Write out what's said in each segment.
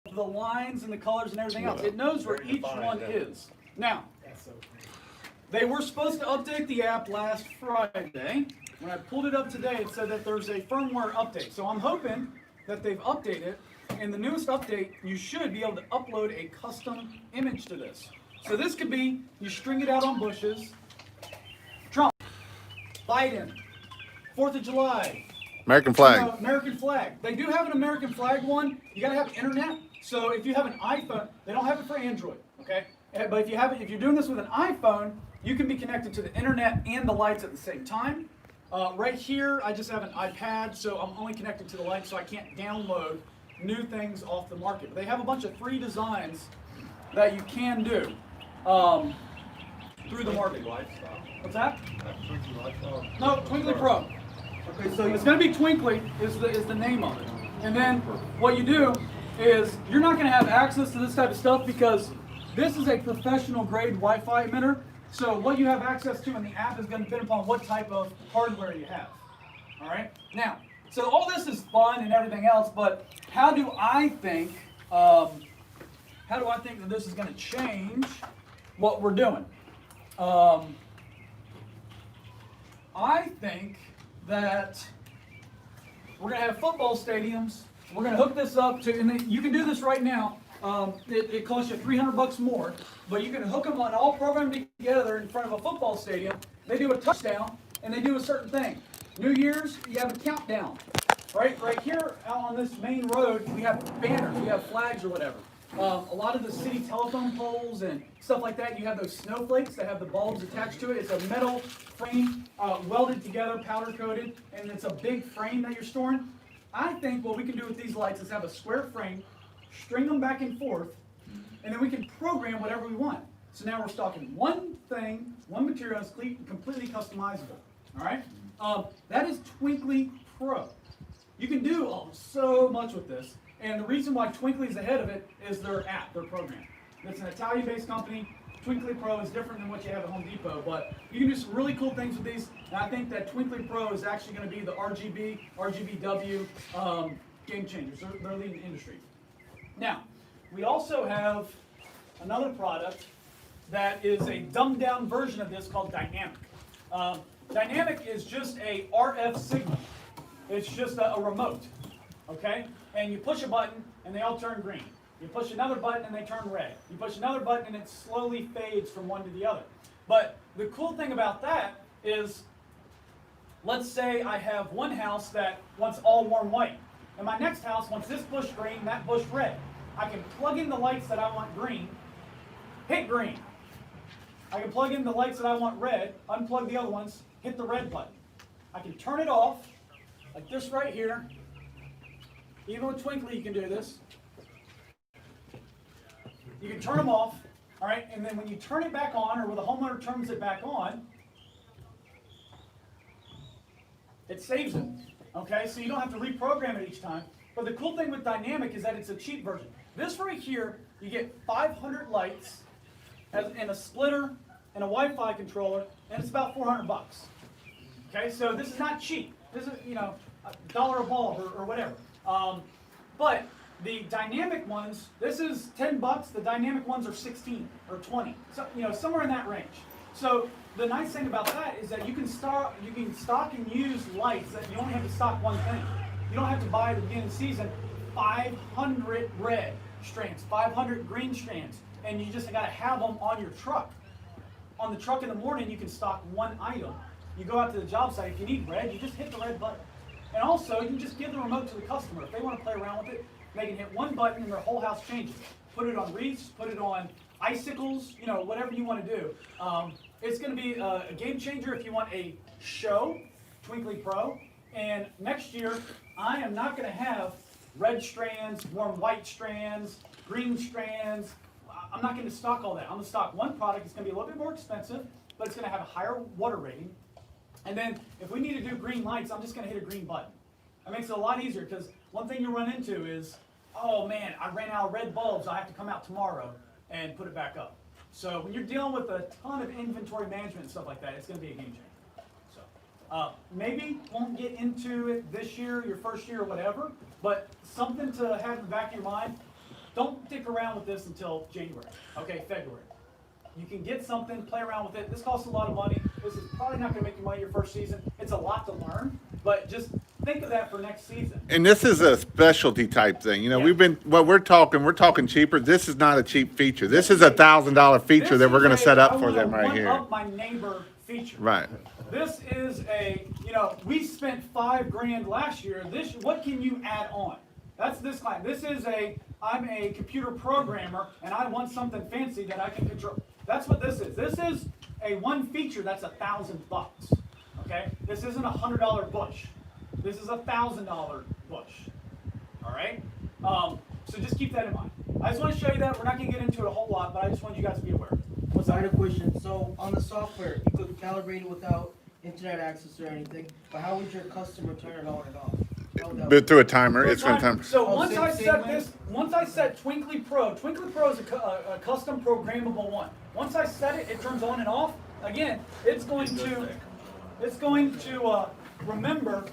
the lines and the colors and everything else. It knows where each one is. Now, they were supposed to update the app last Friday. When I pulled it up today, it said that there's a firmware update. So I'm hoping that they've updated. In the newest update, you should be able to upload a custom image to this. So this could be, you string it out on bushes, Trump, Biden, 4th of July, American flag. American flag. They do have an American flag one. You gotta have internet. So if you have an iPhone, they don't have it for Android, okay? But if you're doing this with an iPhone, you can be connected to the internet and the lights at the same time. Right here, I just have an iPad, so I'm only connected to the lights, so I can't download new things off the market. But they have a bunch of free designs that you can do through the market. What's that? No, Twinkly Pro. Okay, so it's going to be Twinkly is the name of it. And then what you do is you're not going to have access to this type of stuff because this is a professional grade Wi-Fi emitter. So what you have access to in the app is going to depend upon what type of hardware you have. All right. Now, so all this is fun and everything else, but how do I think that this is going to change what we're doing? I think that we're going to have football stadiums. We're going to hook this up to, and you can do this right now. It costs you $300 more, but you can hook them on all programmed together in front of a football stadium. They do a touchdown, and they do a certain thing. New Year's, you have a countdown. Right here out on this main road, we have banners, we have flags or whatever. A lot of the city telephone poles and stuff like that, you have those snowflakes that have the bulbs attached to it. It's a metal frame, welded together, powder coated, and it's a big frame that you're storing. I think what we can do with these lights is have a square frame, string them back and forth, and then we can program whatever we want. So now we're stocking one thing, one material that's completely customizable. All right? That is Twinkly Pro. You can do so much with this. And the reason why Twinkly is ahead of it is their app, their program. It's an Italian-based company. Twinkly Pro is different than what you have at Home Depot, but you can do some really cool things with these. And I think that Twinkly Pro is actually going to be the RGBW game changers. They're leading the industry. Now, we also have another product that is a dumbed-down version of this called Dynamic. Dynamic is just a RF signal. It's just a remote, okay? And you push a button, and they all turn green. You push another button, and they turn red. You push another button, and it slowly fades from one to the other. But the cool thing about that is, let's say I have one house that wants all warm white, and my next house wants this bush green, that bush red. I can plug in the lights that I want green, hit green. I can plug in the lights that I want red, unplug the other ones, hit the red button. I can turn it off, like this right here. Even with Twinkly, you can do this. You can turn them off, all right? And then when you turn it back on, or when the homeowner turns it back on, it saves it, okay? So you don't have to reprogram it each time. But the cool thing with Dynamic is that it's a cheap version. This right here, you get 500 lights and a splitter and a Wi-Fi controller, and it's about $400. Okay, so this is not cheap. This is, $1 a bulb or whatever. But the dynamic ones, this is $10. The dynamic ones are 16 or 20. So somewhere in that range. So the nice thing about that is that you can stock and use lights that you only have to stock one thing. You don't have to buy at the beginning of the season 500 red strands, 500 green strands, and you just got to have them on your truck. On the truck in the morning, you can stock one item. You go out to the job site, if you need red, you just hit the red button. And also, you can just give the remote to the customer. If they want to play around with it, they can hit one button and their whole house changes. Put it on wreaths, put it on icicles, whatever you want to do. It's going to be a game changer if you want a show, Twinkly Pro. And next year, I am not going to have red strands, warm white strands, green strands. I'm not going to stock all that. I'm going to stock one product. It's going to be a little bit more expensive, but it's going to have a higher water rating. And then if we need to do green lights, I'm just going to hit a green button. That makes it a lot easier because one thing you run into is, oh man, I ran out of red bulbs. I have to come out tomorrow and put it back up. So when you're dealing with a ton of inventory management and stuff like that, it's going to be a game changer. So maybe won't get into it this year, your first year or whatever, but something to have in the back of your mind. don't dick around with this until January, okay, February. You can get something, play around with it. This costs a lot of money. This is probably not going to make you money your first season. It's a lot to learn, but just think of that for next season. And this is a specialty type thing. You know, Yeah. we're talking cheaper. This is not a cheap feature. This is $1,000 feature that we're going to set up for them right here. Up my neighbor feature. Right. This is we spent $5,000 last year. What can you add on? That's this client. I'm a computer programmer and I want something fancy that I can control. That's what this is. This is a one feature that's $1,000. Okay? This isn't $100 bush. This is $1,000 bush. All right? So just keep that in mind. I just want to show you that. We're not going to get into it a whole lot, but I just want you guys to be aware. What's the other question? So on the software, you could calibrate it without internet access or anything, but how would your customer turn it on and off? But through a timer, it's going to timer. So Oh, once same- I same set way? this, once I set Twinkly Pro is a custom programmable one. Once I set it, it turns on and off. Again, it's going to remember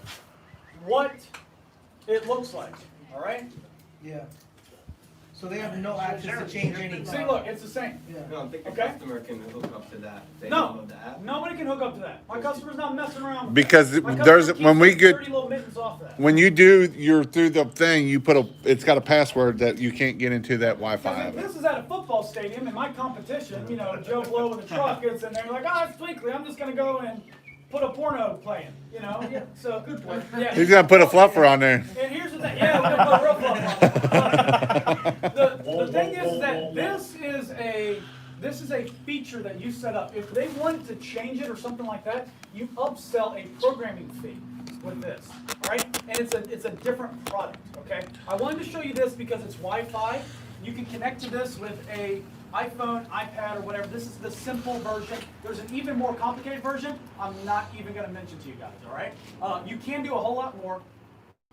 what it looks like. All right. Yeah. So they have no access to change anything. See, look, it's the same. Yeah. I don't think the Okay. customer can hook up to that. They No, download the app. nobody can hook up to that. My customer's not messing around with Because that. My there's- customer when we keeps get- 30 little mittens off that. When you're through the thing, it's got a password that you can't get into that Wi-Fi. This is at a football stadium, and my competition, Joe Blow with a truck is in there, like, it's Twinkly, I'm just gonna go and put a porno playing, Yeah, so good point. Yeah. He's gonna put a fluffer on there. And here's the thing, yeah, we're gonna put a real fluff on it. The thing is that this is a feature that you set up. If they wanted to change it or something like that, you upsell a programming fee with this, all right? And it's a different product, okay? I wanted to show you this because it's Wi-Fi. You can connect to this with a iPhone, iPad, or whatever. This is the simple version. There's an even more complicated version. I'm not even going to mention to you guys, all right? You can do a whole lot more.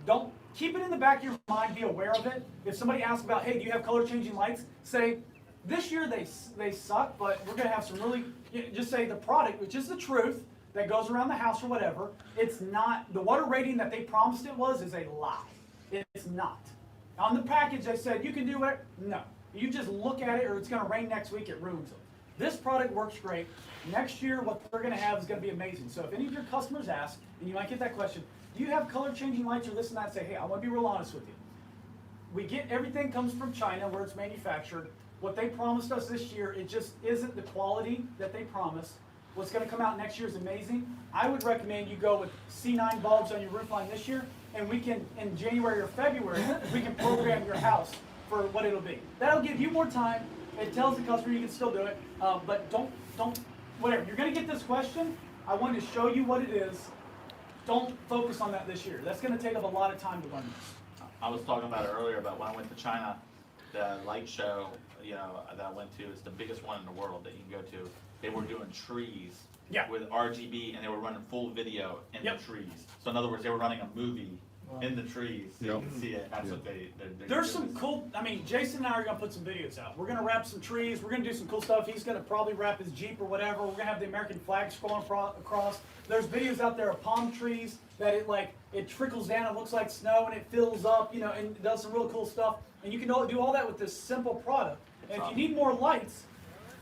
Don't keep it in the back of your mind. Be aware of it. If somebody asks about, hey, do you have color changing lights? Say, this year they suck, but we're going to have some really, just say the product, which is the truth, that goes around the house or whatever. It's not, the water rating that they promised it was is a lie. It's not. On the package, they said, you can do it. No. You just look at it or it's going to rain next week, it ruins it. This product works great. Next year, what they're going to have is going to be amazing. So if any of your customers ask, and you might get that question, do you have color changing lights or this and that? Say, hey, I want to be real honest with you. Everything comes from China where it's manufactured. What they promised us this year, it just isn't the quality that they promised. What's going to come out next year is amazing. I would recommend you go with C9 bulbs on your roof line this year, and we can, in January or February, we can program your house for what it'll be. That'll give you more time. It tells the customer you can still do it, but don't, whatever. You're going to get this question. I wanted to show you what it is. Don't focus on that this year. That's going to take up a lot of time to learn this. I was talking about it earlier, about when I went to China, the light show, that I went to is the biggest one in the world that you can go to. They were doing trees with RGB, and they were running full video in the trees. So in other words, they were running a movie in the trees, so you can see it. That's what they're There's doing. some cool, Jason and I are going to put some videos out. We're going to wrap some trees. We're going to do some cool stuff. He's going to probably wrap his Jeep or whatever. We're going to have the American flag scrolling across. There's videos out there of palm trees that it trickles down. It looks like snow and it fills up, and does some real cool stuff. And you can do all that with this simple product. And if you need more lights,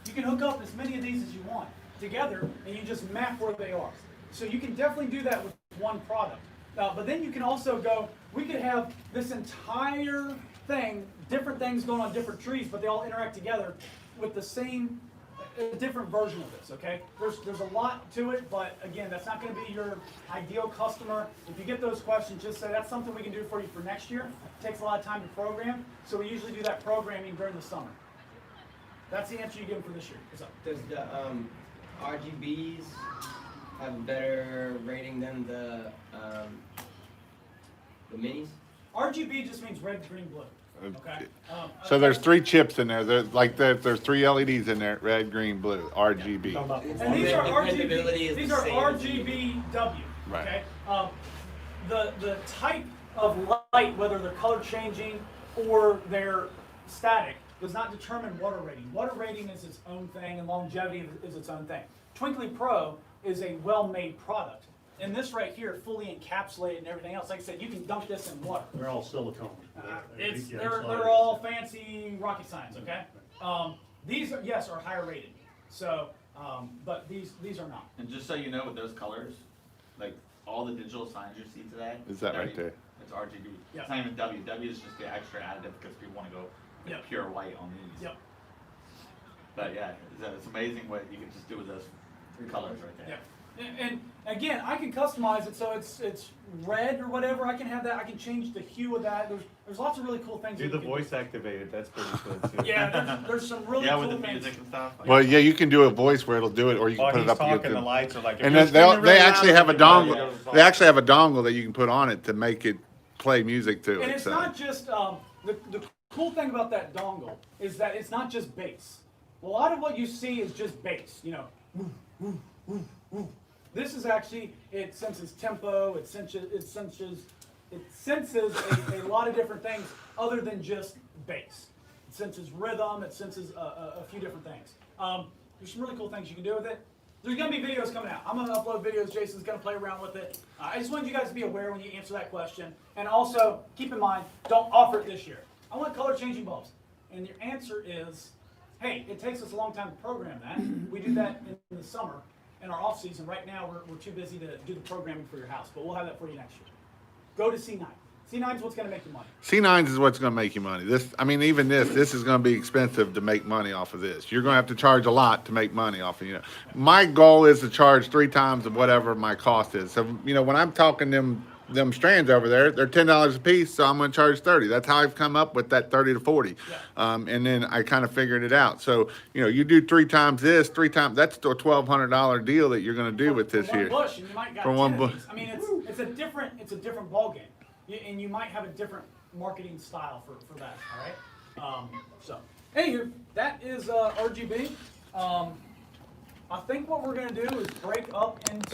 you can hook up as many of these as you want together, and you just map where they are. So you can definitely do that with one product. But then you can also go, we could have this entire thing, different things going on different trees, but they all interact together with the same, different version of this, okay? There's a lot to it, but again, that's not going to be your ideal customer. If you get those questions, just say that's something we can do for you for next year. It takes a lot of time to program, so we usually do that programming during the summer. That's the answer you give them for this year. What's up? Does the RGBs have a better rating than the minis? RGB just means red, green, blue. Okay. So there's 3 chips in there. There's 3 LEDs in there: red, green, blue, RGB. And these are Dependability RGB. is These the are same. RGBW. Right. Okay. The type of light, whether they're color changing or they're static, does not determine water rating. Water rating is its own thing, and longevity is its own thing. Twinkly Pro is a well-made product. and this right here, fully encapsulated and everything else. Like I said, you can dunk this in water. They're all silicone. They're all fancy rocket science, okay? These are, yes, are higher rated. So, but these are not. And just so you know, with those colors, like all the digital signs you see today. Is that right there? It's RGB. Yeah. It's not even W. W is just the extra additive because people want to go like, Yep. pure white on these. Yep. But yeah, it's amazing what you can just do with those three colors right there. Yeah. And again, I can customize it so it's red or whatever. I can have that. I can change the hue of that. There's lots of really cool things. Do that the you can voice activated, that's pretty good too. Yeah, there's some really Yeah, cool with the things. music and stuff. Like, Well, yeah, you can do a voice where it'll do it, or you can While put it he's up against talking, the it. lights are like. if And you're then screaming they really actually loud, have a it goes dongle. off. They actually have a dongle that you can put on it to make it play music to And it. it's So. not just the cool thing about that dongle is that it's not just bass. A lot of what you see is just bass. You know, woo, woo, woo, woo. This is actually, it senses tempo. It senses a lot of different things other than just bass. It senses rhythm. It senses a few different things. There's some really cool things you can do with it. There's going to be videos coming out. I'm going to upload videos. Jason's going to play around with it. I just wanted you guys to be aware when you answer that question. And also, keep in mind, don't offer it this year. I want color changing bulbs. And your answer is, hey, it takes us a long time to program that. We do that in the summer, in our off season. Right now, we're too busy to do the programming for your house, but we'll have that for you next year. Go to C9. C9 is what's going to make you money. C9s is what's going to make you money. Even this is going to be expensive to make money off of this. You're going to have to charge a lot to make money off of it. My goal is to charge 3 times of whatever my cost is. So, when I'm talking them strands over there, they're $10 a piece, so I'm going to charge 30. That's how I've come up with that 30 to 40. Yeah. And then I kind of figured it out. So, you do 3 times this, 3 times, that's still a $1,200 deal that you're going to do with this For one here. bush, and you might got For one 10 of bush. these. I mean, it's a different ball game. And you might have a different marketing style for that, all right? So, anywho, that is RGB. I think what we're going to do is break up into